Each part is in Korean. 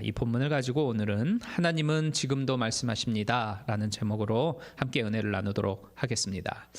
이 본문을 가지고 오늘은 하나님은 지금도 말씀하십니다 라는 제목으로 함께 은혜를 나누도록 하겠습니다.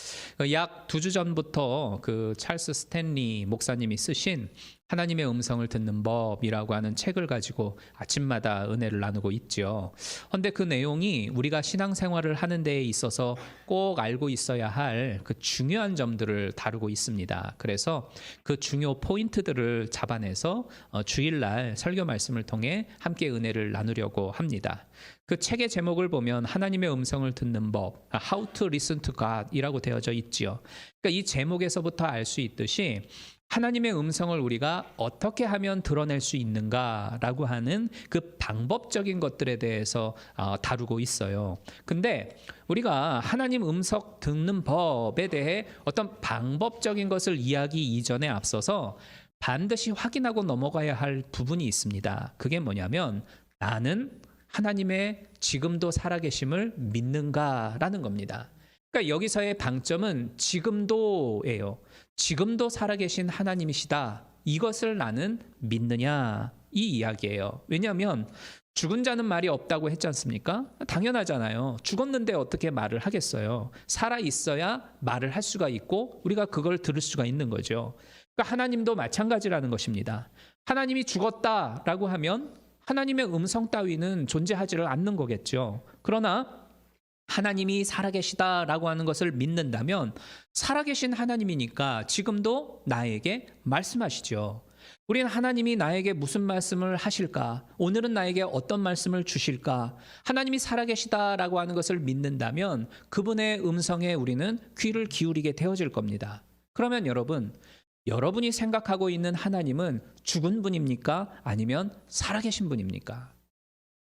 약 2주 전부터 찰스 스탠리 목사님이 쓰신 하나님의 음성을 듣는 법이라고 하는 책을 가지고 아침마다 은혜를 나누고 있죠. 그런데 그 내용이 우리가 신앙생활을 하는 데에 있어서 꼭 알고 있어야 할 그 중요한 점들을 다루고 있습니다. 그래서 그 중요 포인트들을 잡아내서 주일날 설교 말씀을 통해 함께 은혜를 나누려고 합니다. 그 책의 제목을 보면 하나님의 음성을 듣는 법, How to Listen to God 이라고 되어져 있지요. 그러니까 이 제목에서부터 알 수 있듯이 하나님의 음성을 우리가 어떻게 하면 드러낼 수 있는가라고 하는 그 방법적인 것들에 대해서 다루고 있어요. 근데 우리가 하나님 음성 듣는 법에 대해 어떤 방법적인 것을 이야기 이전에 앞서서 반드시 확인하고 넘어가야 할 부분이 있습니다. 그게 뭐냐면 나는 하나님의 지금도 살아계심을 믿는가라는 겁니다. 그러니까 여기서의 방점은 지금도예요. 지금도 살아계신 하나님이시다. 이것을 나는 믿느냐 이 이야기예요. 왜냐하면 죽은 자는 말이 없다고 했지 않습니까? 당연하잖아요. 죽었는데 어떻게 말을 하겠어요. 살아있어야 말을 할 수가 있고 우리가 그걸 들을 수가 있는 거죠. 그러니까 하나님도 마찬가지라는 것입니다. 하나님이 죽었다라고 하면 하나님의 음성 따위는 존재하지를 않는 거겠죠. 그러나 하나님이 살아계시다라고 하는 것을 믿는다면 살아계신 하나님이니까 지금도 나에게 말씀하시죠. 우리는 하나님이 나에게 무슨 말씀을 하실까? 오늘은 나에게 어떤 말씀을 주실까? 하나님이 살아계시다라고 하는 것을 믿는다면 그분의 음성에 우리는 귀를 기울이게 되어질 겁니다. 그러면 여러분이 생각하고 있는 하나님은 죽은 분입니까? 아니면 살아계신 분입니까?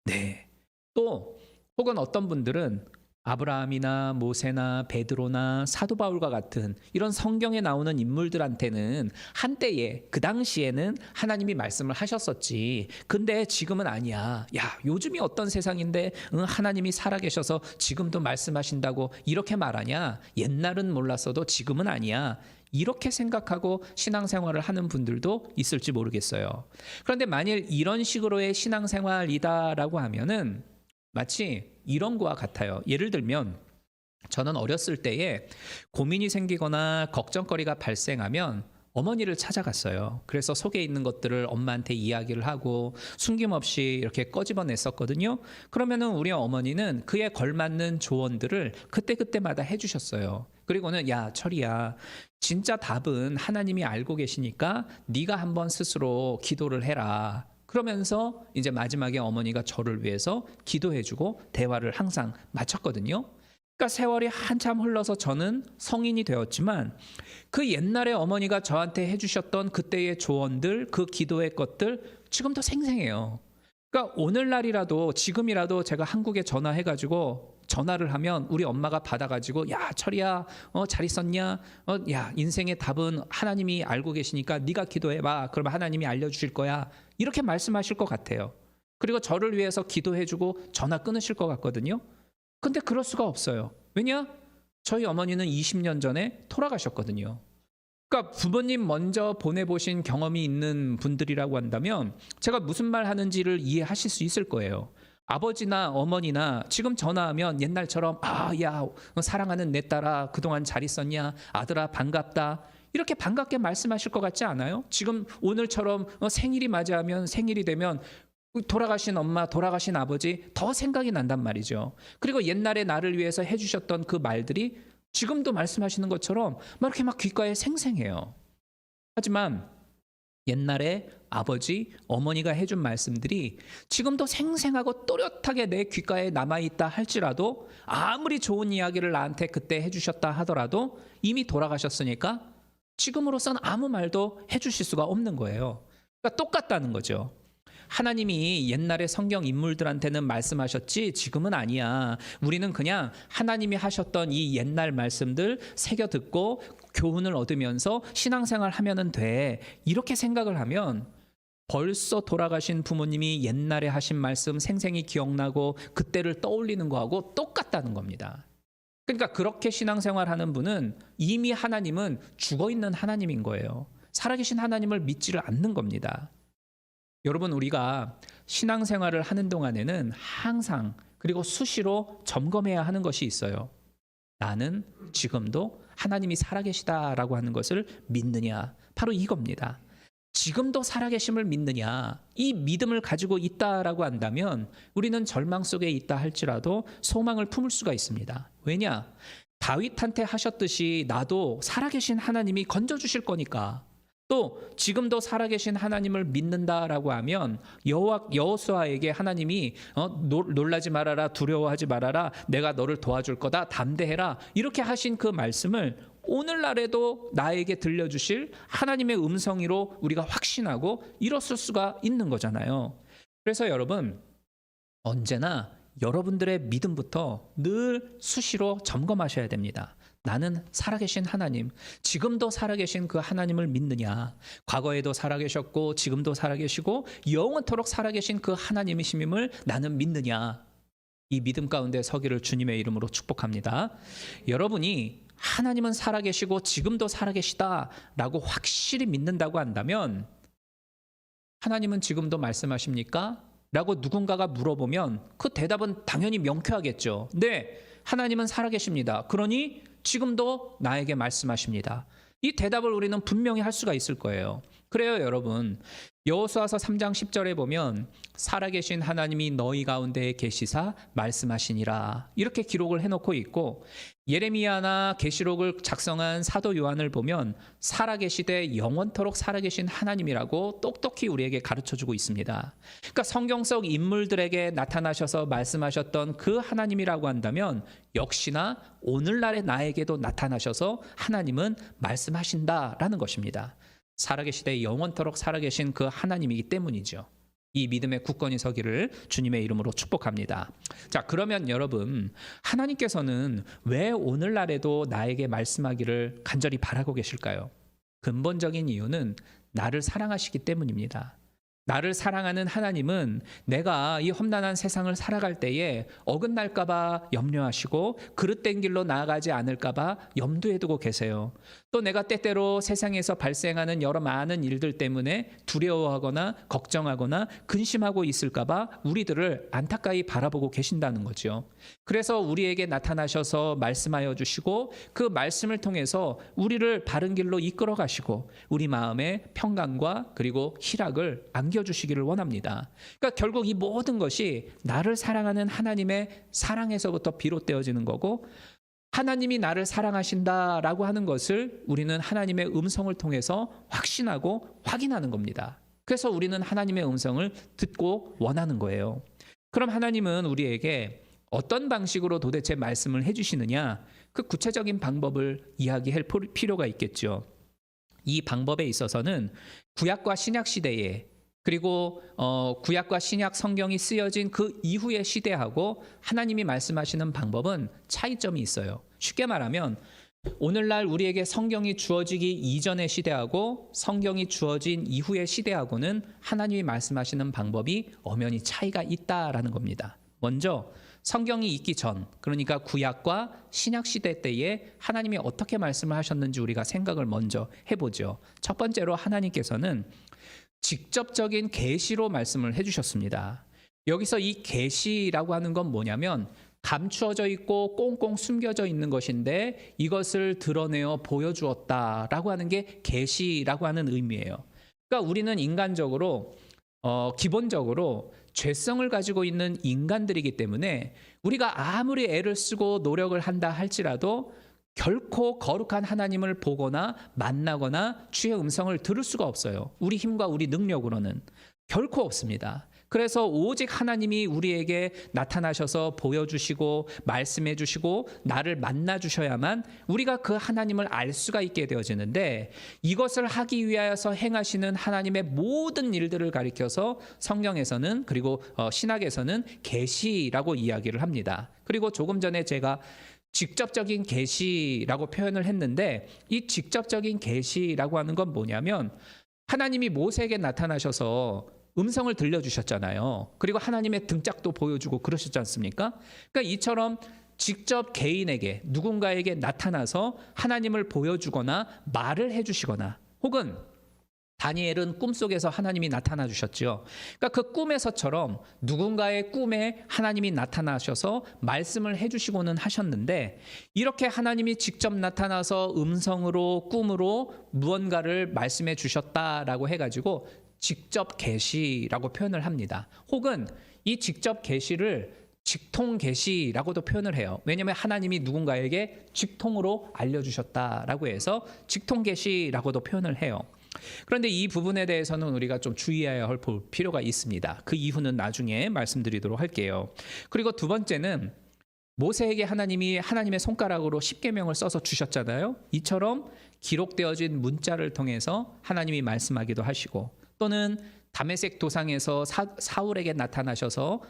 네. 또 혹은 어떤 분들은 아브라함이나 모세나 베드로나 사도 바울과 같은 이런 성경에 나오는 인물들한테는 한때에 그 당시에는 하나님이 말씀을 하셨었지. 근데 지금은 아니야. 야, 요즘이 어떤 세상인데 하나님이 살아계셔서 지금도 말씀하신다고 이렇게 말하냐? 옛날은 몰랐어도 지금은 아니야. 이렇게 생각하고 신앙생활을 하는 분들도 있을지 모르겠어요. 그런데 만일 이런 식으로의 신앙생활이다라고 하면은 마치 이런 거와 같아요. 예를 들면 저는 어렸을 때에 고민이 생기거나 걱정거리가 발생하면 어머니를 찾아갔어요. 그래서 속에 있는 것들을 엄마한테 이야기를 하고 숨김없이 이렇게 꺼집어냈었거든요. 그러면은 우리 어머니는 그에 걸맞는 조언들을 그때그때마다 해주셨어요. 그리고는 야, 철이야. 진짜 답은 하나님이 알고 계시니까 네가 한번 스스로 기도를 해라. 그러면서 이제 마지막에 어머니가 저를 위해서 기도해주고 대화를 항상 마쳤거든요. 그러니까 세월이 한참 흘러서 저는 성인이 되었지만 그 옛날에 어머니가 저한테 해주셨던 그때의 조언들, 그 기도의 것들 지금도 생생해요. 그러니까 오늘날이라도 지금이라도 제가 한국에 전화해가지고 전화를 하면 우리 엄마가 받아가지고 야, 철이야, 잘 있었냐? 야, 인생의 답은 하나님이 알고 계시니까 네가 기도해봐. 그러면 하나님이 알려주실 거야. 이렇게 말씀하실 것 같아요. 그리고 저를 위해서 기도해주고 전화 끊으실 것 같거든요. 근데 그럴 수가 없어요. 왜냐? 저희 어머니는 20년 전에 돌아가셨거든요. 그러니까 부모님 먼저 보내보신 경험이 있는 분들이라고 한다면 제가 무슨 말 하는지를 이해하실 수 있을 거예요. 아버지나 어머니나 지금 전화하면 옛날처럼 야, 사랑하는 내 딸아 그동안 잘 있었냐? 아들아 반갑다. 이렇게 반갑게 말씀하실 것 같지 않아요? 지금 오늘처럼 생일이 맞이하면 생일이 되면 돌아가신 엄마, 돌아가신 아버지 더 생각이 난단 말이죠. 그리고 옛날에 나를 위해서 해주셨던 그 말들이 지금도 말씀하시는 것처럼 이렇게 귓가에 생생해요. 하지만 옛날에 아버지, 어머니가 해준 말씀들이 지금도 생생하고 또렷하게 내 귓가에 남아있다 할지라도 아무리 좋은 이야기를 나한테 그때 해주셨다 하더라도 이미 돌아가셨으니까 지금으로선 아무 말도 해주실 수가 없는 거예요. 그러니까 똑같다는 거죠. 하나님이 옛날에 성경 인물들한테는 말씀하셨지 지금은 아니야. 우리는 그냥 하나님이 하셨던 이 옛날 말씀들 새겨 듣고 교훈을 얻으면서 신앙생활 하면 돼. 이렇게 생각을 하면 벌써 돌아가신 부모님이 옛날에 하신 말씀 생생히 기억나고 그때를 떠올리는 거하고 똑같다는 겁니다. 그러니까 그렇게 신앙생활하는 분은 이미 하나님은 죽어있는 하나님인 거예요. 살아계신 하나님을 믿지를 않는 겁니다. 여러분, 우리가 신앙생활을 하는 동안에는 항상 그리고 수시로 점검해야 하는 것이 있어요. 나는 지금도 하나님이 살아계시다라고 하는 것을 믿느냐? 바로 이겁니다. 지금도 살아계심을 믿느냐? 이 믿음을 가지고 있다라고 한다면 우리는 절망 속에 있다 할지라도 소망을 품을 수가 있습니다. 왜냐? 다윗한테 하셨듯이 나도 살아계신 하나님이 건져주실 거니까. 또 지금도 살아계신 하나님을 믿는다라고 하면 여호수아에게 하나님이 놀라지 말아라, 두려워하지 말아라, 내가 너를 도와줄 거다, 담대해라, 이렇게 하신 그 말씀을 오늘날에도 나에게 들려주실 하나님의 음성으로 우리가 확신하고 일었을 수가 있는 거잖아요. 그래서 여러분, 언제나 여러분들의 믿음부터 늘 수시로 점검하셔야 됩니다. 나는 살아계신 하나님, 지금도 살아계신 그 하나님을 믿느냐? 과거에도 살아계셨고 지금도 살아계시고 영원토록 살아계신 그 하나님이심을 나는 믿느냐? 이 믿음 가운데 서기를 주님의 이름으로 축복합니다. 여러분이 하나님은 살아계시고 지금도 살아계시다라고 확실히 믿는다고 한다면, 하나님은 지금도 말씀하십니까? 라고 누군가가 물어보면 그 대답은 당연히 명쾌하겠죠. 네, 하나님은 살아계십니다. 그러니 지금도 나에게 말씀하십니다. 이 대답을 우리는 분명히 할 수가 있을 거예요. 그래요, 여러분. 여호수아서 3장 10절에 보면 살아계신 하나님이 너희 가운데에 계시사 말씀하시니라, 이렇게 기록을 해놓고 있고, 예레미야나 계시록을 작성한 사도 요한을 보면 살아계시되 영원토록 살아계신 하나님이라고 똑똑히 우리에게 가르쳐주고 있습니다. 그러니까 성경 속 인물들에게 나타나셔서 말씀하셨던 그 하나님이라고 한다면 역시나 오늘날의 나에게도 나타나셔서 하나님은 말씀하신다라는 것입니다. 살아계시되 영원토록 살아계신 그 하나님이기 때문이죠. 이 믿음의 굳건히 서기를 주님의 이름으로 축복합니다. 자, 그러면 여러분, 하나님께서는 왜 오늘날에도 나에게 말씀하기를 간절히 바라고 계실까요? 근본적인 이유는 나를 사랑하시기 때문입니다. 나를 사랑하는 하나님은 내가 이 험난한 세상을 살아갈 때에 어긋날까 봐 염려하시고 그릇된 길로 나아가지 않을까 봐 염두에 두고 계세요. 또 내가 때때로 세상에서 발생하는 여러 많은 일들 때문에 두려워하거나 걱정하거나 근심하고 있을까 봐 우리들을 안타까이 바라보고 계신다는 거죠. 그래서 우리에게 나타나셔서 말씀하여 주시고 그 말씀을 통해서 우리를 바른 길로 이끌어 가시고 우리 마음에 평강과 그리고 희락을 안겨주시기를 원합니다. 그러니까 결국 이 모든 것이 나를 사랑하는 하나님의 사랑에서부터 비롯되어지는 거고, 하나님이 나를 사랑하신다라고 하는 것을 우리는 하나님의 음성을 통해서 확신하고 확인하는 겁니다. 그래서 우리는 하나님의 음성을 듣고 원하는 거예요. 그럼 하나님은 우리에게 어떤 방식으로 도대체 말씀을 해주시느냐? 그 구체적인 방법을 이야기할 필요가 있겠죠. 이 방법에 있어서는 구약과 신약 시대에, 그리고 구약과 신약 성경이 쓰여진 그 이후의 시대하고 하나님이 말씀하시는 방법은 차이점이 있어요. 쉽게 말하면 오늘날 우리에게 성경이 주어지기 이전의 시대하고 성경이 주어진 이후의 시대하고는 하나님이 말씀하시는 방법이 엄연히 차이가 있다라는 겁니다. 먼저 성경이 있기 전, 그러니까 구약과 신약 시대 때에 하나님이 어떻게 말씀을 하셨는지 우리가 생각을 먼저 해보죠. 첫 번째로 하나님께서는 직접적인 계시로 말씀을 해주셨습니다. 여기서 이 계시라고 하는 건 뭐냐면 감추어져 있고 꽁꽁 숨겨져 있는 것인데 이것을 드러내어 보여주었다라고 하는 게 계시라고 하는 의미예요. 그러니까 우리는 인간적으로 기본적으로 죄성을 가지고 있는 인간들이기 때문에 우리가 아무리 애를 쓰고 노력을 한다 할지라도 결코 거룩한 하나님을 보거나 만나거나 주의 음성을 들을 수가 없어요. 우리 힘과 우리 능력으로는 결코 없습니다. 그래서 오직 하나님이 우리에게 나타나셔서 보여주시고 말씀해 주시고 나를 만나 주셔야만 우리가 그 하나님을 알 수가 있게 되어지는데, 이것을 하기 위하여서 행하시는 하나님의 모든 일들을 가리켜서 성경에서는, 그리고 신학에서는 계시라고 이야기를 합니다. 그리고 조금 전에 제가 직접적인 계시라고 표현을 했는데, 이 직접적인 계시라고 하는 건 뭐냐면 하나님이 모세에게 나타나셔서 음성을 들려주셨잖아요. 그리고 하나님의 등짝도 보여주고 그러셨지 않습니까? 그러니까 이처럼 직접 개인에게, 누군가에게 나타나서 하나님을 보여주거나 말을 해주시거나, 혹은 다니엘은 꿈속에서 하나님이 나타나 주셨죠. 그러니까 그 꿈에서처럼 누군가의 꿈에 하나님이 나타나셔서 말씀을 해주시고는 하셨는데, 이렇게 하나님이 직접 나타나서 음성으로 꿈으로 무언가를 말씀해 주셨다라고 해가지고 직접 계시라고 표현을 합니다. 혹은 이 직접 계시를 직통 계시라고도 표현을 해요. 왜냐하면 하나님이 누군가에게 직통으로 알려주셨다라고 해서 직통 계시라고도 표현을 해요. 그런데 이 부분에 대해서는 우리가 좀 주의해야 할 필요가 있습니다. 그 이유는 나중에 말씀드리도록 할게요. 그리고 두 번째는 모세에게 하나님이 하나님의 손가락으로 십계명을 써서 주셨잖아요. 이처럼 기록되어진 문자를 통해서 하나님이 말씀하기도 하시고, 또는 다메섹 도상에서 사울에게 나타나셔서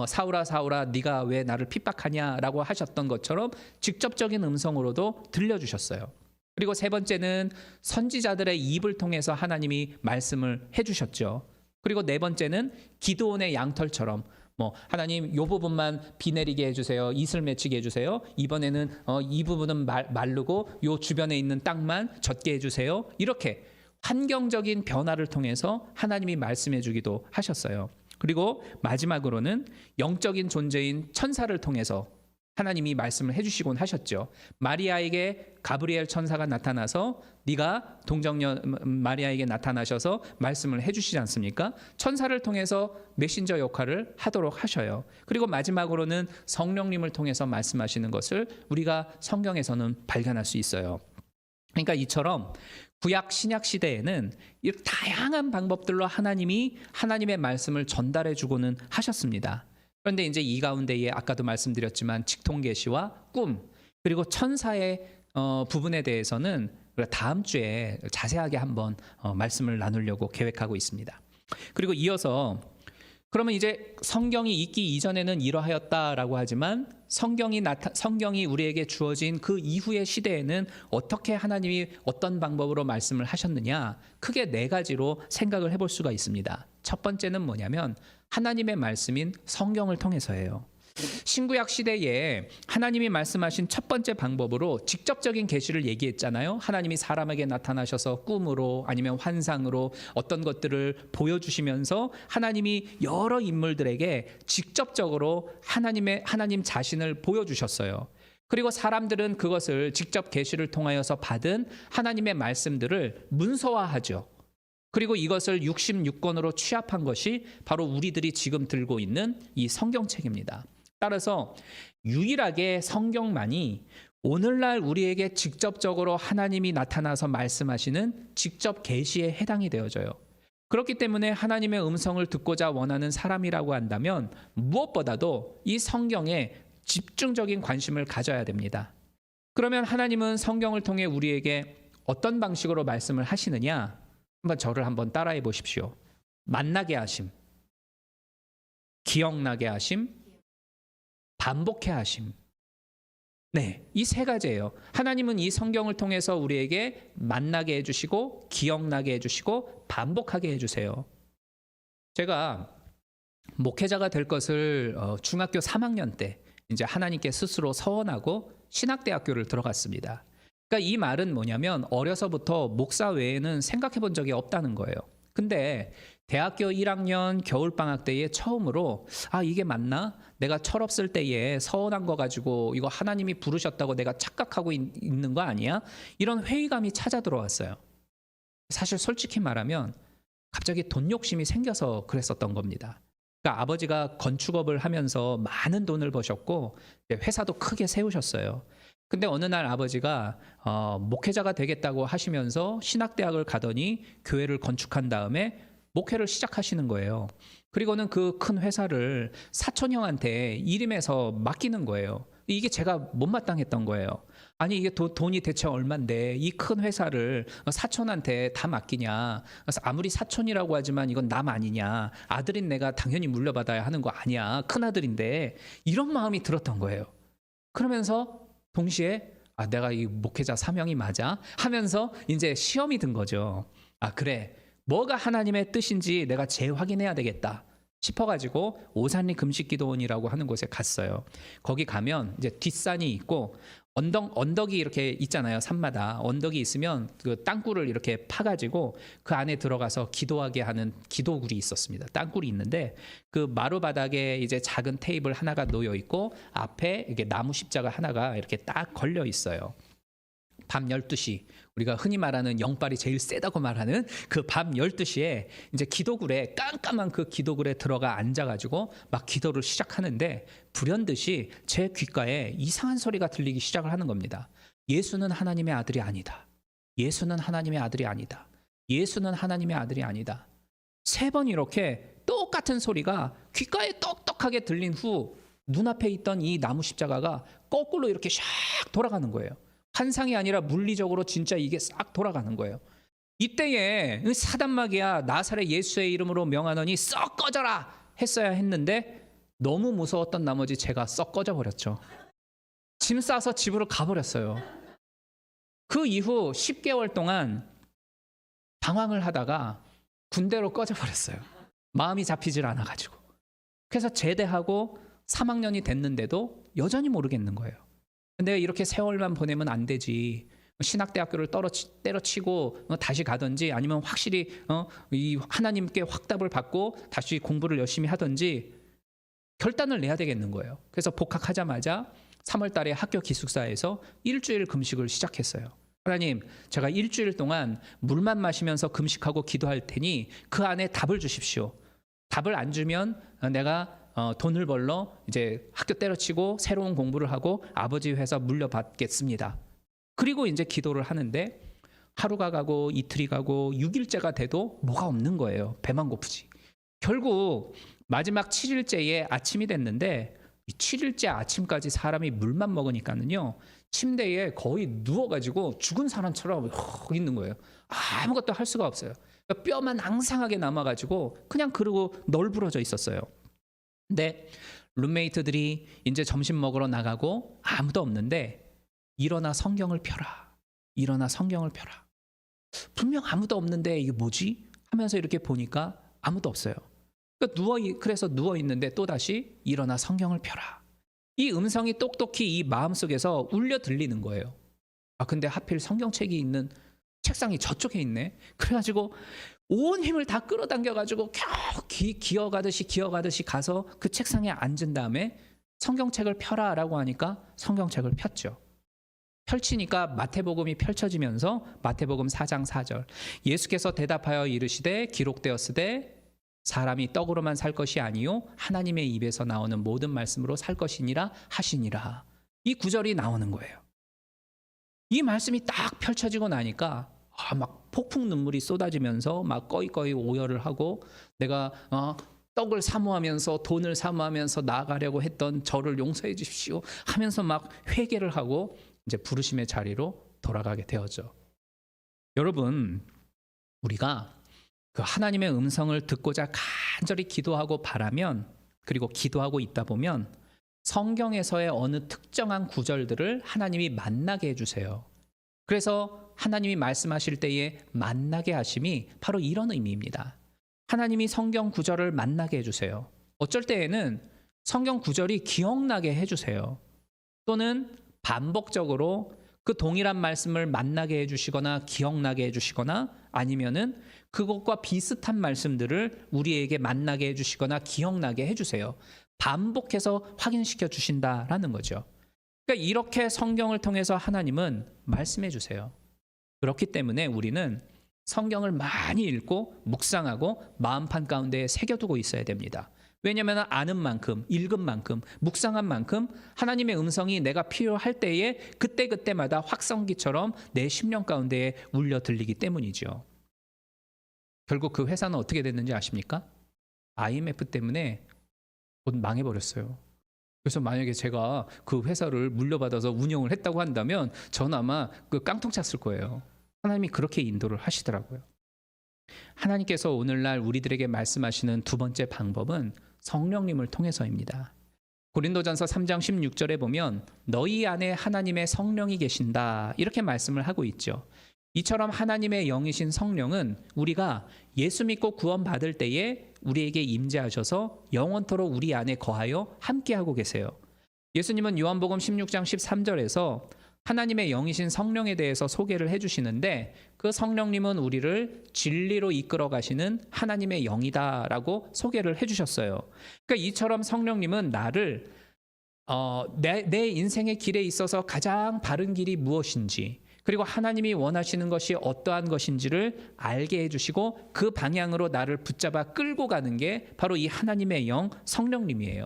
사울아 사울아 네가 왜 나를 핍박하냐라고 하셨던 것처럼 직접적인 음성으로도 들려주셨어요. 그리고 세 번째는 선지자들의 입을 통해서 하나님이 말씀을 해주셨죠. 그리고 네 번째는 기드온의 양털처럼 하나님 요 부분만 비 내리게 해주세요. 이슬 맺히게 해주세요. 이번에는 이 부분은 마르고 요 주변에 있는 땅만 젖게 해주세요. 이렇게 환경적인 변화를 통해서 하나님이 말씀해 주기도 하셨어요. 그리고 마지막으로는 영적인 존재인 천사를 통해서 하나님이 말씀을 해주시곤 하셨죠. 마리아에게 가브리엘 천사가 나타나서 네가 동정녀 마리아에게 나타나셔서 말씀을 해주시지 않습니까? 천사를 통해서 메신저 역할을 하도록 하셔요. 그리고 마지막으로는 성령님을 통해서 말씀하시는 것을 우리가 성경에서는 발견할 수 있어요. 그러니까 이처럼 구약 신약 시대에는 이 다양한 방법들로 하나님이 하나님의 말씀을 전달해 주고는 하셨습니다. 그런데 이제 이 가운데에 아까도 말씀드렸지만 직통 계시와 꿈, 그리고 천사의 부분에 대해서는 다음 주에 자세하게 한번 말씀을 나누려고 계획하고 있습니다. 그리고 이어서 그러면 이제 성경이 있기 이전에는 이러하였다라고 하지만 성경이 우리에게 주어진 그 이후의 시대에는 어떻게 하나님이 어떤 방법으로 말씀을 하셨느냐, 크게 네 가지로 생각을 해볼 수가 있습니다. 첫 번째는 뭐냐면 하나님의 말씀인 성경을 통해서예요. 신구약 시대에 하나님이 말씀하신 첫 번째 방법으로 직접적인 계시를 얘기했잖아요. 하나님이 사람에게 나타나셔서 꿈으로 아니면 환상으로 어떤 것들을 보여주시면서 하나님이 여러 인물들에게 직접적으로 하나님 자신을 보여주셨어요. 그리고 사람들은 그것을 직접 계시를 통하여서 받은 하나님의 말씀들을 문서화하죠. 그리고 이것을 66권으로 취합한 것이 바로 우리들이 지금 들고 있는 이 성경책입니다. 따라서 유일하게 성경만이 오늘날 우리에게 직접적으로 하나님이 나타나서 말씀하시는 직접 계시에 해당이 되어져요. 그렇기 때문에 하나님의 음성을 듣고자 원하는 사람이라고 한다면 무엇보다도 이 성경에 집중적인 관심을 가져야 됩니다. 그러면 하나님은 성경을 통해 우리에게 어떤 방식으로 말씀을 하시느냐? 저를 한번 따라해 보십시오. 만나게 하심, 기억나게 하심, 반복해 하심. 네, 이 세 가지예요. 하나님은 이 성경을 통해서 우리에게 만나게 해주시고 기억나게 해주시고 반복하게 해주세요. 제가 목회자가 될 것을 중학교 3학년 때 이제 하나님께 스스로 서원하고 신학대학교를 들어갔습니다. 그러니까 이 말은 뭐냐면 어려서부터 목사 외에는 생각해 본 적이 없다는 거예요. 근데 대학교 1학년 겨울방학 때에 처음으로 이게 맞나? 내가 철없을 때에 서운한 거 가지고 이거 하나님이 부르셨다고 내가 착각하고 있는 거 아니야? 이런 회의감이 찾아 들어왔어요. 사실 솔직히 말하면 갑자기 돈 욕심이 생겨서 그랬었던 겁니다. 그러니까 아버지가 건축업을 하면서 많은 돈을 버셨고 회사도 크게 세우셨어요. 근데 어느 날 아버지가 목회자가 되겠다고 하시면서 신학대학을 가더니 교회를 건축한 다음에 목회를 시작하시는 거예요. 그리고는 그 큰 회사를 사촌 형한테 일임해서 맡기는 거예요. 이게 제가 못마땅했던 거예요. 아니 이게 돈이 대체 얼만데 이 큰 회사를 사촌한테 다 맡기냐. 그래서 아무리 사촌이라고 하지만 이건 남 아니냐. 아들인 내가 당연히 물려받아야 하는 거 아니야. 큰아들인데. 이런 마음이 들었던 거예요. 그러면서 동시에 내가 이 목회자 사명이 맞아? 하면서 이제 시험이 든 거죠. 그래. 뭐가 하나님의 뜻인지 내가 재확인해야 되겠다 싶어가지고 오산리 금식기도원이라고 하는 곳에 갔어요. 거기 가면 이제 뒷산이 있고 언덕이 이렇게 있잖아요. 산마다 언덕이 있으면 그 땅굴을 이렇게 파가지고 그 안에 들어가서 기도하게 하는 기도굴이 있었습니다. 땅굴이 있는데 그 마루 바닥에 이제 작은 테이블 하나가 놓여 있고 앞에 이게 나무 십자가 하나가 이렇게 딱 걸려 있어요. 밤 12시, 우리가 흔히 말하는 영빨이 제일 세다고 말하는 그 밤 12시에 이제 기도굴에, 깜깜한 그 기도굴에 들어가 앉아가지고 막 기도를 시작하는데 불현듯이 제 귓가에 이상한 소리가 들리기 시작을 하는 겁니다. 예수는 하나님의 아들이 아니다. 예수는 하나님의 아들이 아니다. 예수는 하나님의 아들이 아니다. 3번 이렇게 똑같은 소리가 귓가에 똑똑하게 들린 후 눈앞에 있던 이 나무 십자가가 거꾸로 이렇게 샥 돌아가는 거예요. 환상이 아니라 물리적으로 진짜 이게 싹 돌아가는 거예요. 이때에 사단마귀야 나사렛 예수의 이름으로 명하노니 썩 꺼져라 했어야 했는데 너무 무서웠던 나머지 제가 썩 꺼져 버렸죠. 짐 싸서 집으로 가버렸어요. 그 이후 10개월 동안 방황을 하다가 군대로 꺼져 버렸어요. 마음이 잡히질 않아가지고. 그래서 제대하고 3학년이 됐는데도 여전히 모르겠는 거예요. 근데 이렇게 세월만 보내면 안 되지. 신학대학교를 때려치고 다시 가든지 아니면 확실히 이 하나님께 확답을 받고 다시 공부를 열심히 하든지 결단을 내야 되겠는 거예요. 그래서 복학하자마자 3월 달에 학교 기숙사에서 일주일 금식을 시작했어요. 하나님, 제가 일주일 동안 물만 마시면서 금식하고 기도할 테니 그 안에 답을 주십시오. 답을 안 주면 내가 돈을 벌러 이제 학교 때려치고 새로운 공부를 하고 아버지 회사 물려받겠습니다. 그리고 이제 기도를 하는데 하루가 가고 이틀이 가고 6일째가 돼도 뭐가 없는 거예요. 배만 고프지. 결국 마지막 7일째에 아침이 됐는데 이 7일째 아침까지 사람이 물만 먹으니까는요. 침대에 거의 누워가지고 죽은 사람처럼 있는 거예요. 아무것도 할 수가 없어요. 뼈만 앙상하게 남아가지고 그냥 그러고 널브러져 있었어요. 근데 룸메이트들이 이제 점심 먹으러 나가고 아무도 없는데 일어나 성경을 펴라. 일어나 성경을 펴라. 분명 아무도 없는데 이게 뭐지? 하면서 이렇게 보니까 아무도 없어요. 그래서 누워 있는데 또다시 일어나 성경을 펴라. 이 음성이 똑똑히 이 마음속에서 울려 들리는 거예요. 아 근데 하필 성경책이 있는 책상이 저쪽에 있네. 그래가지고 온 힘을 다 끌어당겨가지고 겨우 기어가듯이 가서 그 책상에 앉은 다음에 성경책을 펴라라고 하니까 성경책을 폈죠. 펼치니까 마태복음이 펼쳐지면서 마태복음 4장 4절 예수께서 대답하여 이르시되 기록되었으되 사람이 떡으로만 살 것이 아니요 하나님의 입에서 나오는 모든 말씀으로 살 것이니라 하시니라. 이 구절이 나오는 거예요. 이 말씀이 딱 펼쳐지고 나니까 막 폭풍 눈물이 쏟아지면서 막 꺼이꺼이 오열을 하고 내가 떡을 사모하면서 돈을 사모하면서 나아가려고 했던 저를 용서해 주십시오 하면서 막 회개를 하고 이제 부르심의 자리로 돌아가게 되었죠. 여러분, 우리가 그 하나님의 음성을 듣고자 간절히 기도하고 바라면 그리고 기도하고 있다 보면 성경에서의 어느 특정한 구절들을 하나님이 만나게 해주세요. 그래서 하나님이 말씀하실 때에 만나게 하심이 바로 이런 의미입니다. 하나님이 성경 구절을 만나게 해주세요. 어쩔 때에는 성경 구절이 기억나게 해주세요. 또는 반복적으로 그 동일한 말씀을 만나게 해주시거나 기억나게 해주시거나 아니면은 그것과 비슷한 말씀들을 우리에게 만나게 해주시거나 기억나게 해주세요. 반복해서 확인시켜 주신다라는 거죠. 그러니까 이렇게 성경을 통해서 하나님은 말씀해 주세요. 그렇기 때문에 우리는 성경을 많이 읽고 묵상하고 마음판 가운데 새겨두고 있어야 됩니다. 왜냐하면 아는 만큼, 읽은 만큼, 묵상한 만큼 하나님의 음성이 내가 필요할 때에 그때그때마다 확성기처럼 내 심령 가운데에 울려 들리기 때문이죠. 결국 그 회사는 어떻게 됐는지 아십니까? IMF 때문에 곧 망해버렸어요. 그래서 만약에 제가 그 회사를 물려받아서 운영을 했다고 한다면 저는 아마 그 깡통 찼을 거예요. 하나님이 그렇게 인도를 하시더라고요. 하나님께서 오늘날 우리들에게 말씀하시는 두 번째 방법은 성령님을 통해서입니다. 고린도전서 3장 16절에 보면 너희 안에 하나님의 성령이 계신다 이렇게 말씀을 하고 있죠. 이처럼 하나님의 영이신 성령은 우리가 예수 믿고 구원받을 때에 우리에게 임재하셔서 영원토록 우리 안에 거하여 함께하고 계세요. 예수님은 요한복음 16장 13절에서 하나님의 영이신 성령에 대해서 소개를 해주시는데 그 성령님은 우리를 진리로 이끌어 가시는 하나님의 영이다라고 소개를 해주셨어요. 그러니까 이처럼 성령님은 나를 내 인생의 길에 있어서 가장 바른 길이 무엇인지, 그리고 하나님이 원하시는 것이 어떠한 것인지를 알게 해주시고 그 방향으로 나를 붙잡아 끌고 가는 게 바로 이 하나님의 영 성령님이에요.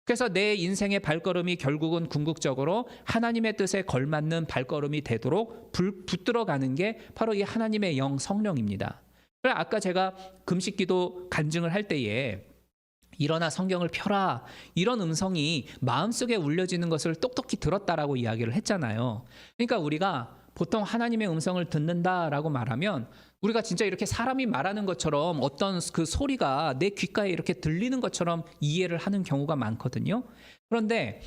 그래서 내 인생의 발걸음이 결국은 궁극적으로 하나님의 뜻에 걸맞는 발걸음이 되도록 붙들어가는 게 바로 이 하나님의 영 성령입니다. 그래서 아까 제가 금식기도 간증을 할 때에 일어나 성경을 펴라, 이런 음성이 마음속에 울려지는 것을 똑똑히 들었다라고 이야기를 했잖아요. 그러니까 우리가 보통 하나님의 음성을 듣는다라고 말하면 우리가 진짜 이렇게 사람이 말하는 것처럼 어떤 그 소리가 내 귓가에 이렇게 들리는 것처럼 이해를 하는 경우가 많거든요. 그런데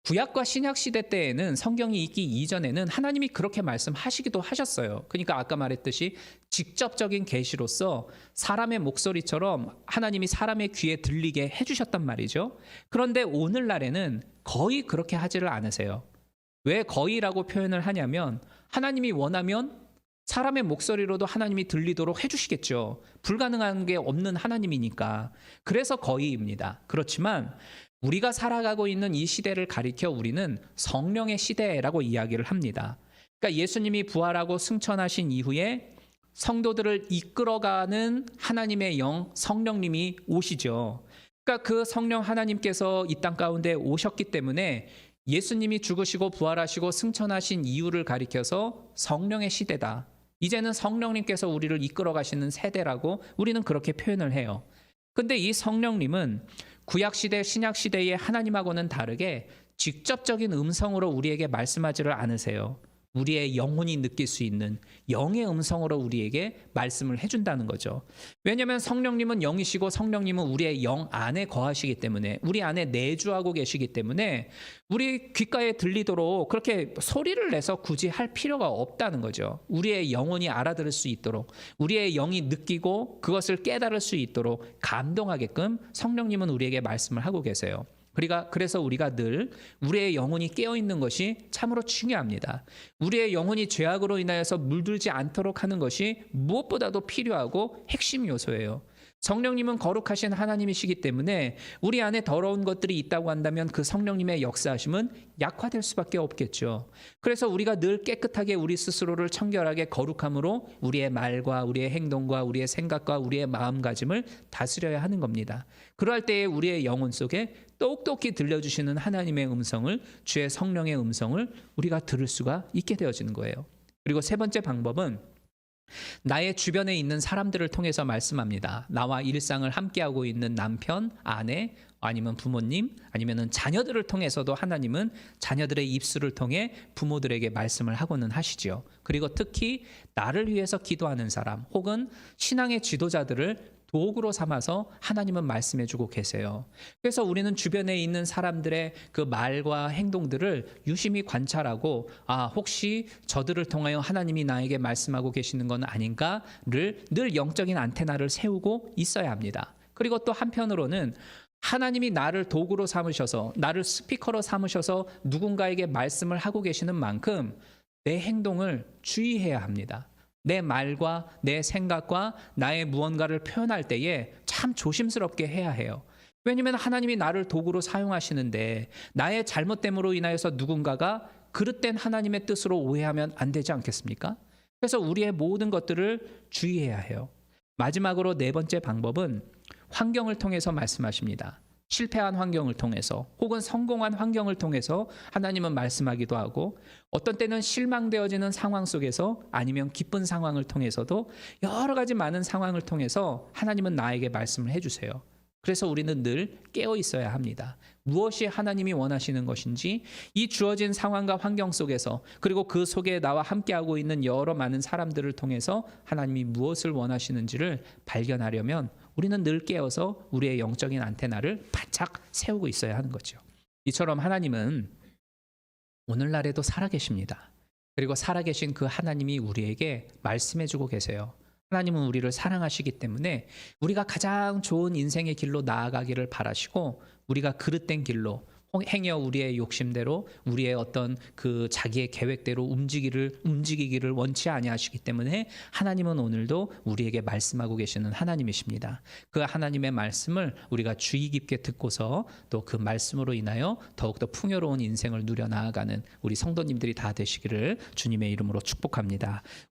구약과 신약 시대 때에는, 성경이 있기 이전에는 하나님이 그렇게 말씀하시기도 하셨어요. 그러니까 아까 말했듯이 직접적인 계시로서 사람의 목소리처럼 하나님이 사람의 귀에 들리게 해주셨단 말이죠. 그런데 오늘날에는 거의 그렇게 하지를 않으세요. 왜 거의라고 표현을 하냐면 하나님이 원하면 사람의 목소리로도 하나님이 들리도록 해주시겠죠. 불가능한 게 없는 하나님이니까. 그래서 거의입니다. 그렇지만 우리가 살아가고 있는 이 시대를 가리켜 우리는 성령의 시대라고 이야기를 합니다. 그러니까 예수님이 부활하고 승천하신 이후에 성도들을 이끌어가는 하나님의 영 성령님이 오시죠. 그러니까 그 성령 하나님께서 이 땅 가운데 오셨기 때문에 예수님이 죽으시고 부활하시고 승천하신 이유를 가리켜서 성령의 시대다. 이제는 성령님께서 우리를 이끌어 가시는 세대라고 우리는 그렇게 표현을 해요. 근데 이 성령님은 구약시대, 신약시대의 하나님하고는 다르게 직접적인 음성으로 우리에게 말씀하지를 않으세요. 우리의 영혼이 느낄 수 있는 영의 음성으로 우리에게 말씀을 해준다는 거죠. 왜냐하면 성령님은 영이시고 성령님은 우리의 영 안에 거하시기 때문에, 우리 안에 내주하고 계시기 때문에 우리 귓가에 들리도록 그렇게 소리를 내서 굳이 할 필요가 없다는 거죠. 우리의 영혼이 알아들을 수 있도록, 우리의 영이 느끼고 그것을 깨달을 수 있도록 감동하게끔 성령님은 우리에게 말씀을 하고 계세요. 그래서 우리가 늘 우리의 영혼이 깨어있는 것이 참으로 중요합니다. 우리의 영혼이 죄악으로 인하여서 물들지 않도록 하는 것이 무엇보다도 필요하고 핵심 요소예요. 성령님은 거룩하신 하나님이시기 때문에 우리 안에 더러운 것들이 있다고 한다면 그 성령님의 역사하심은 약화될 수밖에 없겠죠. 그래서 우리가 늘 깨끗하게 우리 스스로를 청결하게 거룩함으로 우리의 말과 우리의 행동과 우리의 생각과 우리의 마음가짐을 다스려야 하는 겁니다. 그럴 때에 우리의 영혼 속에 똑똑히 들려주시는 하나님의 음성을, 주의 성령의 음성을 우리가 들을 수가 있게 되어지는 거예요. 그리고 세 번째 방법은 나의 주변에 있는 사람들을 통해서 말씀합니다. 나와 일상을 함께하고 있는 남편, 아내, 아니면 부모님, 아니면 자녀들을 통해서도 하나님은 자녀들의 입술을 통해 부모들에게 말씀을 하고는 하시죠. 그리고 특히 나를 위해서 기도하는 사람 혹은 신앙의 지도자들을 도구로 삼아서 하나님은 말씀해주고 계세요. 그래서 우리는 주변에 있는 사람들의 그 말과 행동들을 유심히 관찰하고 혹시 저들을 통하여 하나님이 나에게 말씀하고 계시는 건 아닌가를 늘 영적인 안테나를 세우고 있어야 합니다. 그리고 또 한편으로는 하나님이 나를 도구로 삼으셔서, 나를 스피커로 삼으셔서 누군가에게 말씀을 하고 계시는 만큼 내 행동을 주의해야 합니다. 내 말과 내 생각과 나의 무언가를 표현할 때에 참 조심스럽게 해야 해요. 왜냐하면 하나님이 나를 도구로 사용하시는데 나의 잘못됨으로 인하여서 누군가가 그릇된 하나님의 뜻으로 오해하면 안 되지 않겠습니까? 그래서 우리의 모든 것들을 주의해야 해요. 마지막으로 네 번째 방법은 환경을 통해서 말씀하십니다. 실패한 환경을 통해서 혹은 성공한 환경을 통해서 하나님은 말씀하기도 하고, 어떤 때는 실망되어지는 상황 속에서 아니면 기쁜 상황을 통해서도 여러 가지 많은 상황을 통해서 하나님은 나에게 말씀을 해주세요. 그래서 우리는 늘 깨어 있어야 합니다. 무엇이 하나님이 원하시는 것인지, 이 주어진 상황과 환경 속에서, 그리고 그 속에 나와 함께하고 있는 여러 많은 사람들을 통해서 하나님이 무엇을 원하시는지를 발견하려면 우리는 늘 깨어서 우리의 영적인 안테나를 바짝 세우고 있어야 하는 거죠. 이처럼 하나님은 오늘날에도 살아계십니다. 그리고 살아계신 그 하나님이 우리에게 말씀해주고 계세요. 하나님은 우리를 사랑하시기 때문에 우리가 가장 좋은 인생의 길로 나아가기를 바라시고, 우리가 그릇된 길로, 행여 우리의 욕심대로 우리의 어떤 그 자기의 계획대로 움직이기를 원치 아니하시기 때문에 하나님은 오늘도 우리에게 말씀하고 계시는 하나님이십니다. 그 하나님의 말씀을 우리가 주의 깊게 듣고서 또 그 말씀으로 인하여 더욱더 풍요로운 인생을 누려 나아가는 우리 성도님들이 다 되시기를 주님의 이름으로 축복합니다.